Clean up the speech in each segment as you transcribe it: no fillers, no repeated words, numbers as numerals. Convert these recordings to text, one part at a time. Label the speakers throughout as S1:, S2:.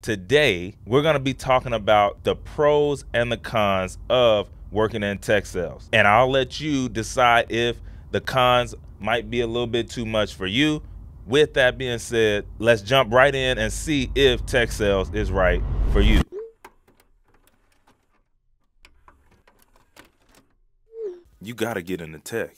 S1: Today, we're going to be talking about the pros and the cons of working in tech sales. And I'll let you decide if the cons might be a little bit too much for you. With that being said, let's jump right in and see if tech sales is right for you. You got to get into tech.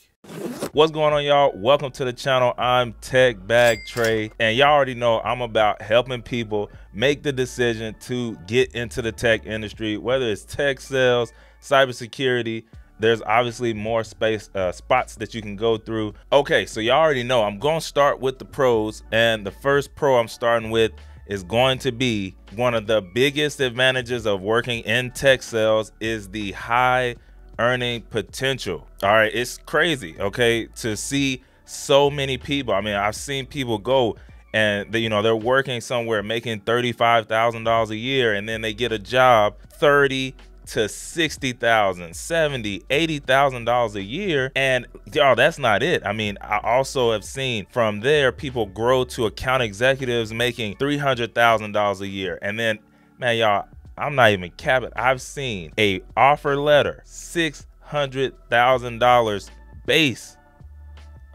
S1: What's going on, y'all? Welcome to the channel. I'm Tech Bag Trey, and y'all already know I'm about helping people make the decision to get into the tech industry, whether it's tech sales, cybersecurity. There's obviously more spots that you can go through. Okay, so y'all already know I'm going to start with the pros, and the first pro I'm starting with is going to be one of the biggest advantages of working in tech sales is the high earning potential. All right, it's crazy, okay, to see so many people. I mean, I've seen people go and they're working somewhere making $35,000 a year, and then they get a job $30,000 to $60,000, $70,000, $80,000 a year, and y'all, that's not it. I mean, I also have seen from there people grow to account executives making $300,000 a year, and then, man, y'all, I'm not even capping. I've seen a offer letter, $600,000 base.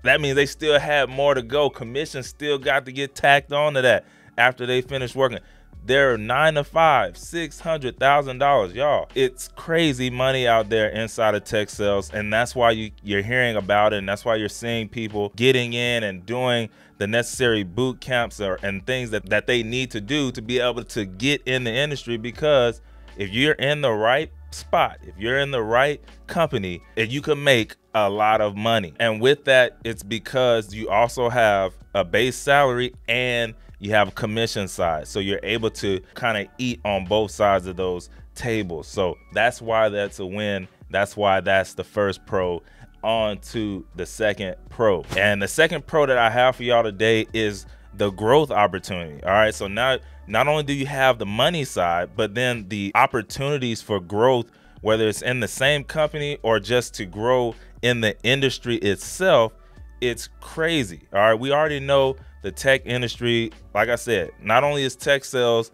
S1: That means they still have more to go. Commission still got to get tacked on to that after they finish working. They're 9 to 5, $600,000, y'all. It's crazy money out there inside of tech sales, and that's why you're hearing about it, and that's why you're seeing people getting in and doing the necessary boot camps and things that they need to do to be able to get in the industry. Because if you're in the right spot, if you're in the right company, you can make a lot of money. And with that, it's because you also have a base salary and you have commission side, so you're able to kind of eat on both sides of those tables. So that's why that's a win. That's why that's the first pro. On to the second pro, and the second pro that I have for y'all today is the growth opportunity. All right, so now not only do you have the money side, but then the opportunities for growth, whether it's in the same company or just to grow in the industry itself, it's crazy. All right, we already know the tech industry, like I said, not only is tech sales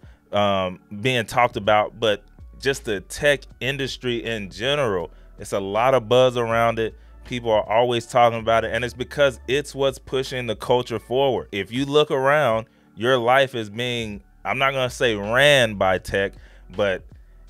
S1: being talked about, but just the tech industry in general. It's a lot of buzz around it. People are always talking about it, and it's because it's what's pushing the culture forward. If you look around, your life is being, I'm not gonna say ran by tech, but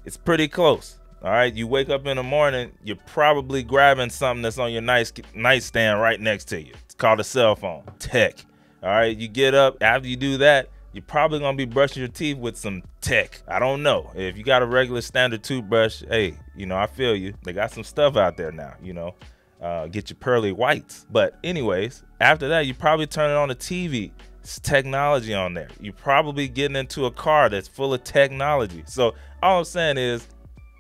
S1: it's pretty close. All right, you wake up in the morning, you're probably grabbing something that's on your nightstand right next to you. It's called a cell phone. Tech. All right, you get up, after you do that, you're probably gonna be brushing your teeth with some tech. I don't know. If you got a regular standard toothbrush, hey, I feel you. They got some stuff out there now, get your pearly whites. But anyways, after that, you probably turn it on the TV. It's technology on there. You're probably getting into a car that's full of technology. So all I'm saying is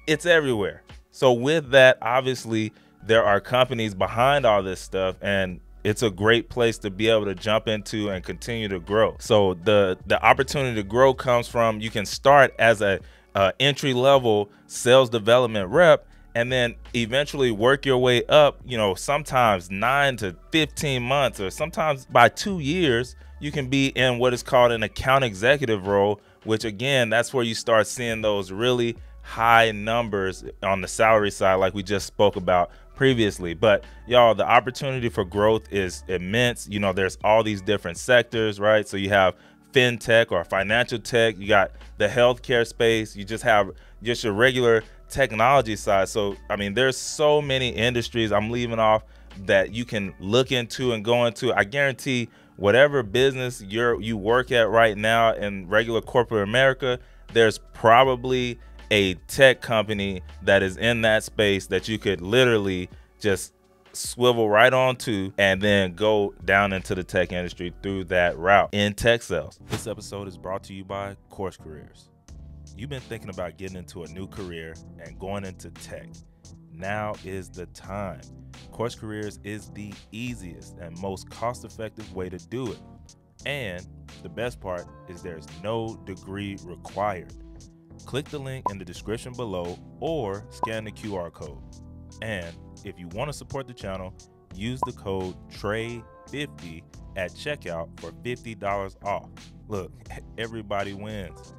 S1: it's everywhere. So with that, obviously, there are companies behind all this stuff, and it's a great place to be able to jump into and continue to grow. So the opportunity to grow comes from, you can start as a entry-level sales development rep, and then eventually work your way up, sometimes 9 to 15 months, or sometimes by 2 years, you can be in what is called an account executive role, which again, that's where you start seeing those really high numbers on the salary side, like we just spoke about previously. But y'all, the opportunity for growth is immense. There's all these different sectors, right? So you have fintech or financial tech, you got the healthcare space, you just have just your regular technology side. So I mean, there's so many industries I'm leaving off that you can look into and go into. I guarantee whatever business you work at right now in regular corporate America, there's probably a tech company that is in that space that you could literally just swivel right onto and then go down into the tech industry through that route in tech sales. This episode is brought to you by Course Careers. You've been thinking about getting into a new career and going into tech. Now is the time. Course Careers is the easiest and most cost-effective way to do it. And the best part is there's no degree required. Click the link in the description below or scan the QR code. And if you want to support the channel, use the code TREY50 at checkout for $50 off. Look, everybody wins.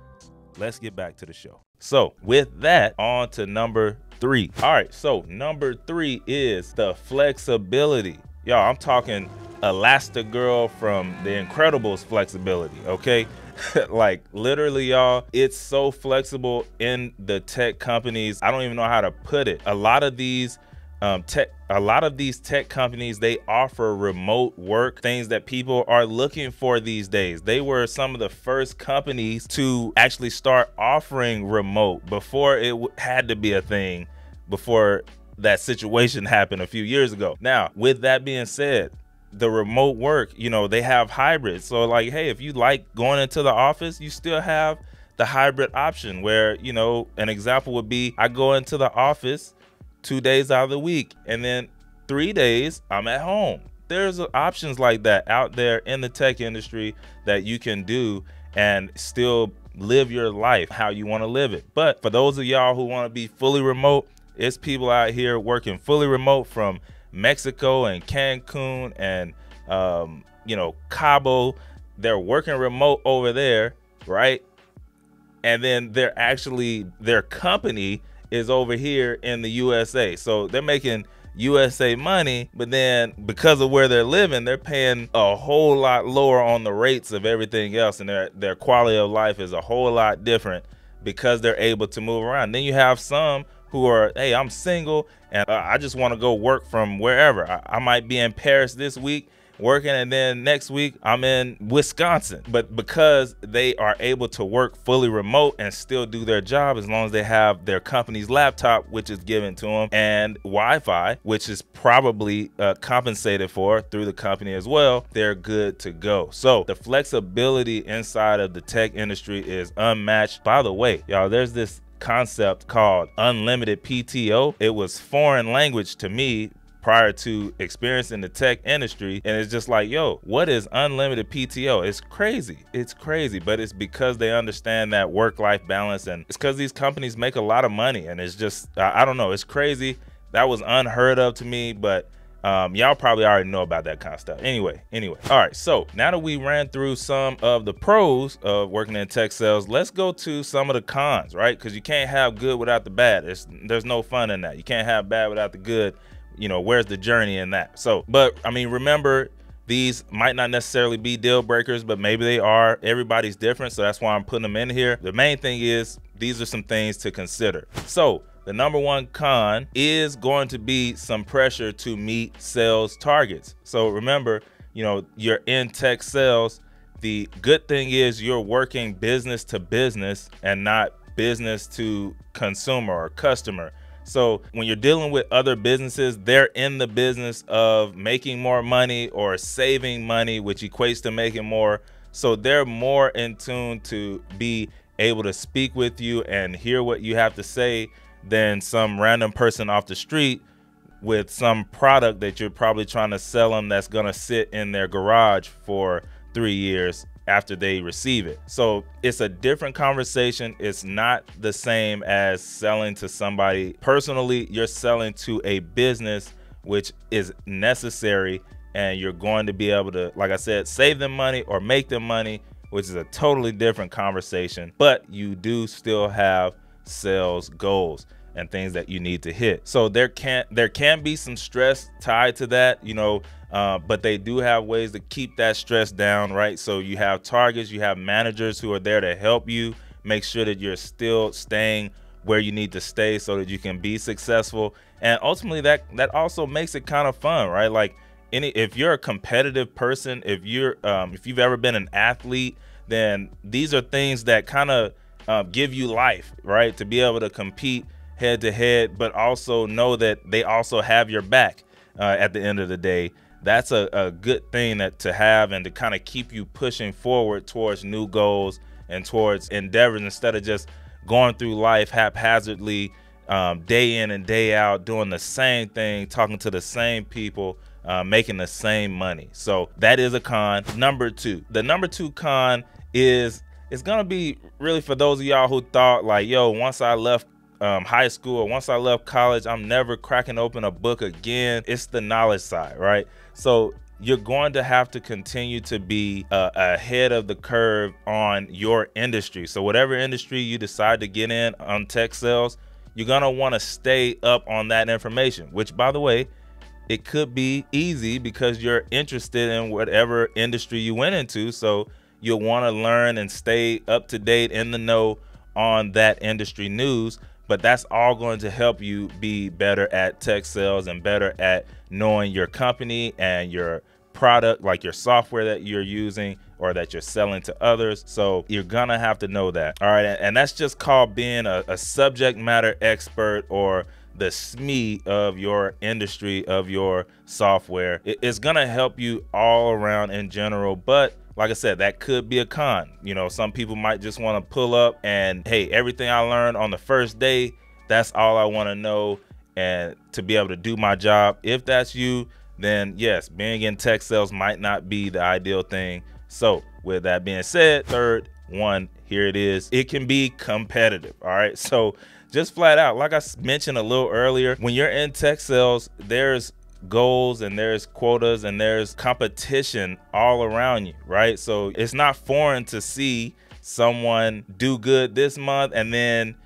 S1: let's get back to the show. So with that, on to number 3. All right, so number 3 is the flexibility. Y'all, I'm talking Elastigirl from The Incredibles flexibility, okay? Like literally, y'all, it's so flexible in the tech companies. I don't even know how to put it. A lot of these tech companies, they offer remote work, things that people are looking for these days. They were some of the first companies to actually start offering remote before it had to be a thing, before that situation happened a few years ago. Now, with that being said, the remote work, you know, they have hybrid. So like, hey, if you like going into the office, you still have the hybrid option where, you know, an example would be I go into the office 2 days out of the week and then 3 days I'm at home. There's options like that out there in the tech industry that you can do and still live your life how you want to live it. But for those of y'all who want to be fully remote, it's people out here working fully remote from Mexico and Cancun and you know, Cabo. They're working remote over there, right? And then their company is over here in the USA. So they're making USA money, but then because of where they're living, they're paying a whole lot lower on the rates of everything else, and their quality of life is a whole lot different because they're able to move around. Then you have some who are, hey, I'm single and I just want to go work from wherever. I might be in Paris this week working, and then next week I'm in Wisconsin. But because they are able to work fully remote and still do their job, as long as they have their company's laptop, which is given to them, and Wi-Fi, which is probably compensated for through the company as well, they're good to go. So the flexibility inside of the tech industry is unmatched. By the way, y'all, there's this concept called unlimited PTO. It was foreign language to me prior to experiencing the tech industry, and it's just like, yo, what is unlimited PTO? It's crazy, but it's because they understand that work-life balance, and it's because these companies make a lot of money, and it's just, I don't know, it's crazy. That was unheard of to me, but y'all probably already know about that kind of stuff. Anyway, all right, so now that we ran through some of the pros of working in tech sales, let's go to some of the cons, right? Because you can't have good without the bad. There's no fun in that. You can't have bad without the good. You know, where's the journey in that? So, but I mean, remember, these might not necessarily be deal breakers, but maybe they are. Everybody's different, so that's why I'm putting them in here. The main thing is, these are some things to consider. So the number one con is going to be some pressure to meet sales targets. So remember, you know, you're in tech sales. The good thing is you're working business to business and not business to consumer or customer. So when you're dealing with other businesses, they're in the business of making more money or saving money, which equates to making more. So they're more in tune to be able to speak with you and hear what you have to say than some random person off the street with some product that you're probably trying to sell them that's going to sit in their garage for 3 years after they receive it. So it's a different conversation. It's not the same as selling to somebody personally. You're selling to a business, which is necessary, and you're going to be able to, like I said, save them money or make them money, which is a totally different conversation. But you do still have sales goals and things that you need to hit. So there can be some stress tied to that, you know, but they do have ways to keep that stress down, right? So you have targets, you have managers who are there to help you make sure that you're still staying where you need to stay so that you can be successful. And ultimately that also makes it kind of fun, right? Like if you're a competitive person, if you've ever been an athlete, then these are things that kind of give you life, right? To be able to compete head to head, but also know that they also have your back at the end of the day. That's a good thing to have, and to kind of keep you pushing forward towards new goals and towards endeavors, instead of just going through life haphazardly, day in and day out, doing the same thing, talking to the same people, making the same money. So that is a con. Number two, the number two con is, it's gonna be really for those of y'all who thought like, yo, once I left high school or once I left college, I'm never cracking open a book again. It's the knowledge side, right? So you're going to have to continue to be ahead of the curve on your industry. So whatever industry you decide to get in on tech sales, you're gonna want to stay up on that information, which, by the way, it could be easy because you're interested in whatever industry you went into. So you'll want to learn and stay up to date, in the know on that industry news. But that's all going to help you be better at tech sales and better at knowing your company and your product, like your software that you're using or that you're selling to others. So you're gonna have to know that. All right, and that's just called being a subject matter expert, or the SME of your industry, of your software. It's gonna help you all around in general. But like I said, that could be a con. You know, some people might just want to pull up and, hey, everything I learned on the first day, that's all I want to know, and to be able to do my job. If that's you, then yes, being in tech sales might not be the ideal thing. So with that being said, third one, here it is. It can be competitive. All right. So just flat out, like I mentioned a little earlier, when you're in tech sales, there's goals and there's quotas and there's competition all around you, right? So it's not foreign to see someone do good this month and then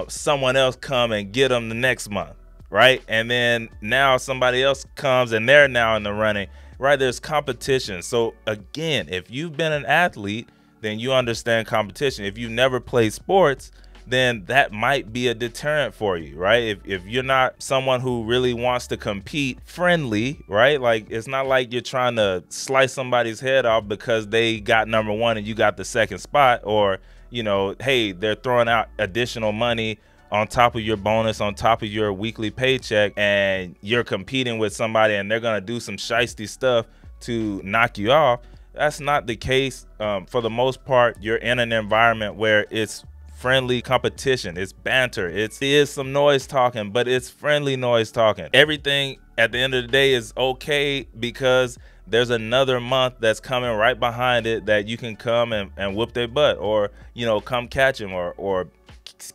S1: someone else come and get them the next month, right? And then now somebody else comes and they're now in the running, right? There's competition. So again, if you've been an athlete, then you understand competition. If you've never played sports, then that might be a deterrent for you, right? If you're not someone who really wants to compete friendly, right? Like, it's not like you're trying to slice somebody's head off because they got number one and you got the second spot, or, you know, hey, they're throwing out additional money on top of your bonus, on top of your weekly paycheck, and you're competing with somebody and they're gonna do some shiesty stuff to knock you off. That's not the case. For the most part, you're in an environment where it's friendly competition, it's banter, it is some noise talking, but it's friendly noise talking. Everything at the end of the day is okay because there's another month that's coming right behind it that you can come and whoop their butt, or, you know, come catch them, or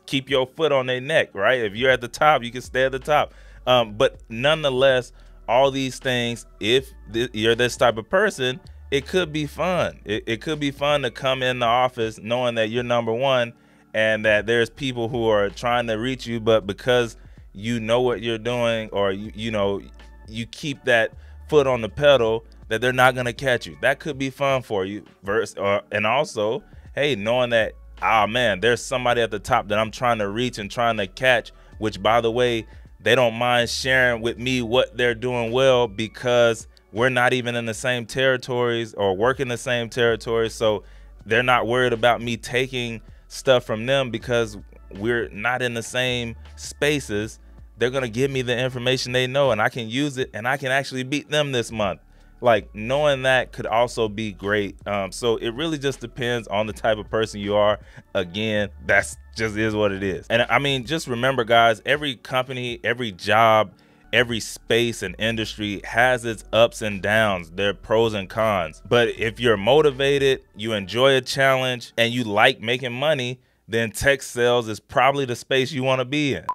S1: keep your foot on their neck, right? If you're at the top, you can stay at the top. But nonetheless, all these things, if you're this type of person, it could be fun. It could be fun to come in the office knowing that you're number one and that there's people who are trying to reach you, but because you know what you're doing, or you know, you keep that foot on the pedal, that they're not gonna catch you. That could be fun for you. And also, hey, knowing that, oh man, there's somebody at the top that I'm trying to reach and trying to catch, which, by the way, they don't mind sharing with me what they're doing well because we're not even in the same territories or working the same territories. So they're not worried about me taking stuff from them because we're not in the same spaces. They're gonna give me the information they know, and I can use it, and I can actually beat them this month. Like, knowing that could also be great. So it really just depends on the type of person you are. Again, that's just is what it is. And I mean, just remember, guys, every company, every job, every space and industry has its ups and downs, their pros and cons. But if you're motivated, you enjoy a challenge, and you like making money, then tech sales is probably the space you want to be in.